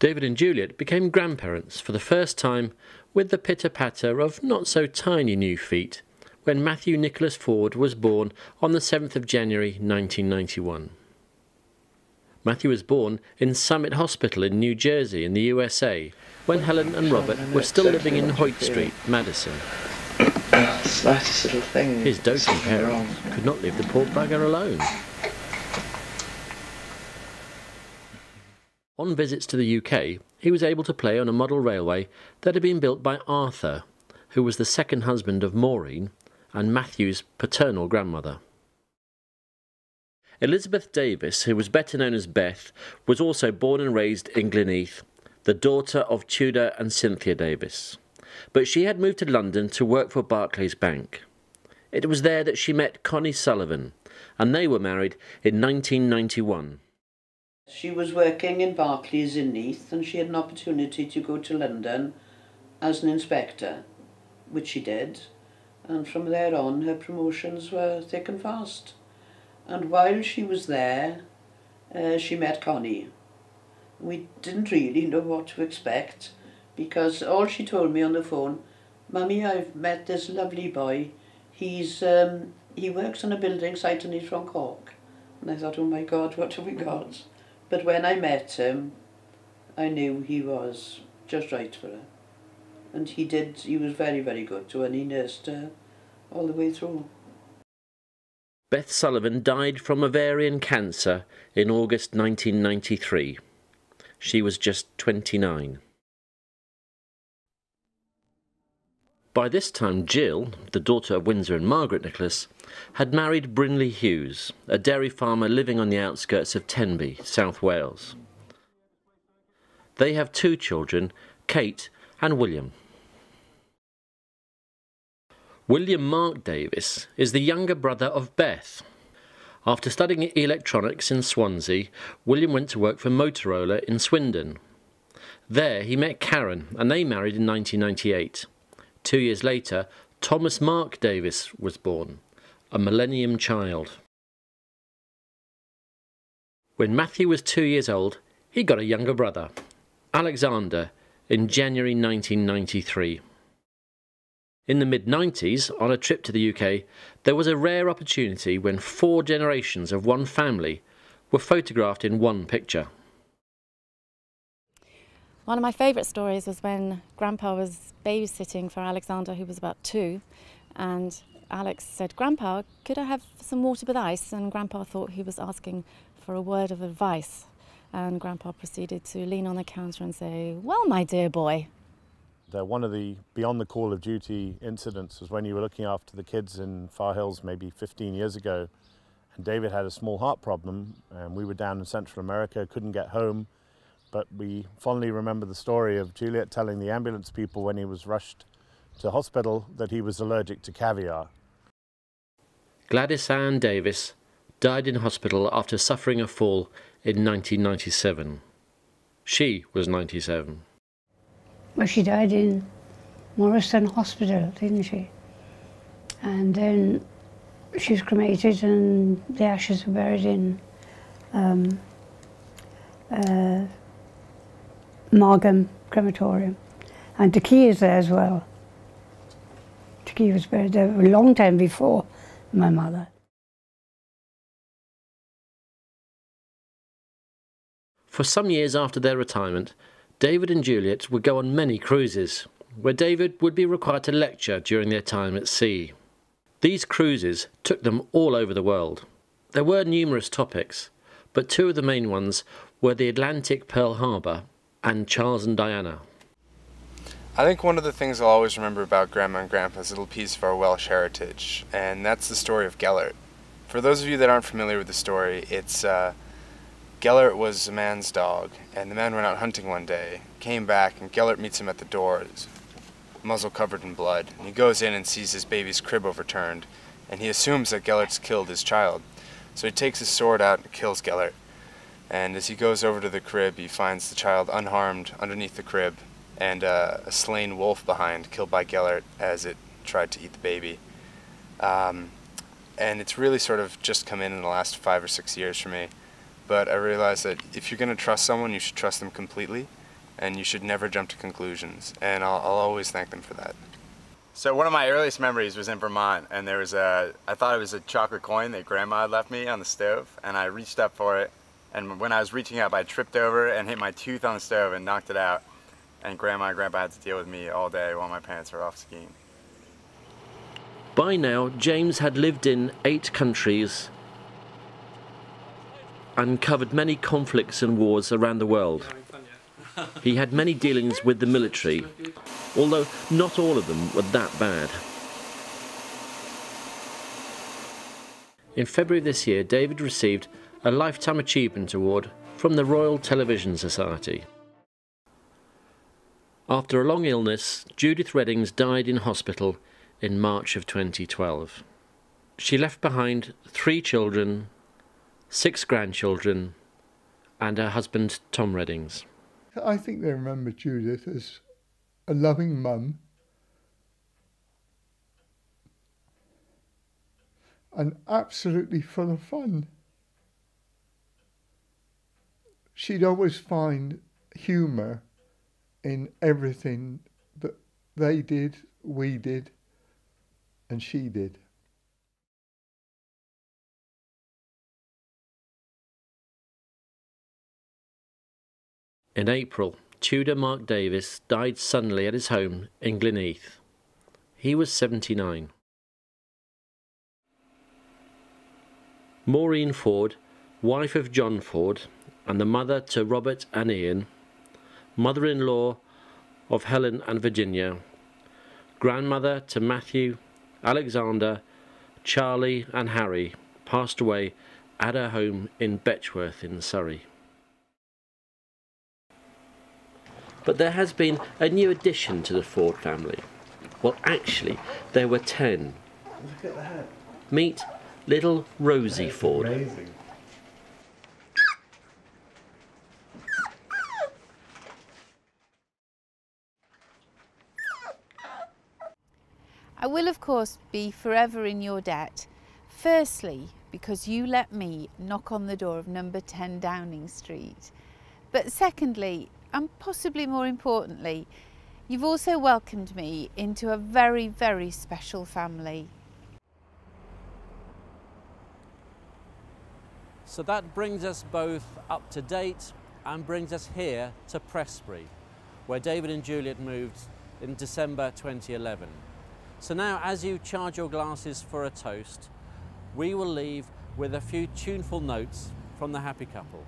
David and Juliet became grandparents for the first time with the pitter-patter of not-so-tiny new feet when Matthew Nicholas Ford was born on the 7th of January 1991. Matthew was born in Summit Hospital in New Jersey in the USA when Helen and Robert were still living in Hoyt Street, Madison. Slightest little thing. His doting parents could not leave the poor bugger alone. On visits to the UK, he was able to play on a model railway that had been built by Arthur, who was the second husband of Maureen and Matthew's paternal grandmother. Elizabeth Davis, who was better known as Beth, was also born and raised in Gleneath, the daughter of Tudor and Cynthia Davis. But she had moved to London to work for Barclays Bank. It was there that she met Connie Sullivan, and they were married in 1991. She was working in Barclays in Neath, and she had an opportunity to go to London as an inspector, which she did, and from there on her promotions were thick and fast. And while she was there, she met Connie. We didn't really know what to expect, because all she told me on the phone, "Mummy, I've met this lovely boy. He works on a building site and he's from Cork." And I thought, oh my God, what have we got? But when I met him, I knew he was just right for her. And he was very, very good to her, and he nursed her all the way through. Beth Sullivan died from ovarian cancer in August 1993. She was just 29. By this time, Jill, the daughter of Windsor and Margaret Nicholas, had married Brinley Hughes, a dairy farmer living on the outskirts of Tenby, South Wales. They have 2 children, Kate and William. William Mark Davis is the younger brother of Beth. After studying electronics in Swansea, William went to work for Motorola in Swindon. There he met Karen, and they married in 1998. 2 years later, Thomas Mark Davis was born, a Millennium child. When Matthew was 2 years old, he got a younger brother, Alexander, in January 1993. In the mid-90s, on a trip to the UK, there was a rare opportunity when 4 generations of one family were photographed in one picture. One of my favourite stories was when Grandpa was babysitting for Alexander, who was about 2, and Alex said, "Grandpa, could I have some water with ice?" And Grandpa thought he was asking for a word of advice, and Grandpa proceeded to lean on the counter and say, "Well, my dear boy." One of the beyond the call of duty incidents was when you were looking after the kids in Far Hills maybe 15 years ago, and David had a small heart problem, and we were down in Central America, couldn't get home, but we fondly remember the story of Juliet telling the ambulance people when he was rushed to hospital that he was allergic to caviar. Gladys Ann Davis died in hospital after suffering a fall in 1997. She was 97. Well, she died in Morrison Hospital, didn't she? And then she was cremated and the ashes were buried in Margam Crematorium. And Taki is there as well. Taki was buried there a long time before my mother. For some years after their retirement, David and Juliet would go on many cruises, where David would be required to lecture during their time at sea. These cruises took them all over the world. There were numerous topics, but 2 of the main ones were the Atlantic Pearl Harbor and Charles and Diana. I think one of the things I'll always remember about Grandma and Grandpa is a little piece of our Welsh heritage, and that's the story of Gellert. For those of you that aren't familiar with the story, it's Gellert was a man's dog, and the man went out hunting one day, came back, and Gellert meets him at the door, his muzzle covered in blood. And he goes in and sees his baby's crib overturned, and he assumes that Gellert's killed his child. So he takes his sword out and kills Gellert. And as he goes over to the crib, he finds the child unharmed underneath the crib, and a slain wolf behind, killed by Gellert as it tried to eat the baby. And it's really sort of just come in the last 5 or 6 years for me. But I realized that if you're going to trust someone, you should trust them completely. and you should never jump to conclusions, and I'll always thank them for that. So one of my earliest memories was in Vermont, and there was I thought it was a chocolate coin that Grandma had left me on the stove, and I reached up for it, and when I was reaching up, I tripped over and hit my tooth on the stove and knocked it out, and Grandma and Grandpa had to deal with me all day while my parents were off skiing. By now, James had lived in 8 countries and covered many conflicts and wars around the world. He had many dealings with the military, although not all of them were that bad. In February this year, David received a Lifetime Achievement Award from the Royal Television Society. After a long illness, Judith Reddings died in hospital in March of 2012. She left behind 3 children, 6 grandchildren, and her husband Tom Reddings. I think they remember Judith as a loving mum and absolutely full of fun. She'd always find humour in everything that they did, we did, and she did. In April, Tudor Mark Davis died suddenly at his home in Glenheath. He was 79. Maureen Ford, wife of John Ford, and the mother to Robert and Ian, mother-in-law of Helen and Virginia, grandmother to Matthew, Alexander, Charlie and Harry, passed away at her home in Betchworth in Surrey. But there has been a new addition to the Ford family. Well, actually, there were 10. Look at that. Meet little Rosie Ford. Amazing. I will, of course, be forever in your debt. Firstly, because you let me knock on the door of number 10 Downing Street. But secondly, and possibly more importantly, you've also welcomed me into a very, very special family. So that brings us both up to date and brings us here to Prestbury, where David and Juliet moved in December 2011. So now, as you charge your glasses for a toast, we will leave with a few tuneful notes from the happy couple.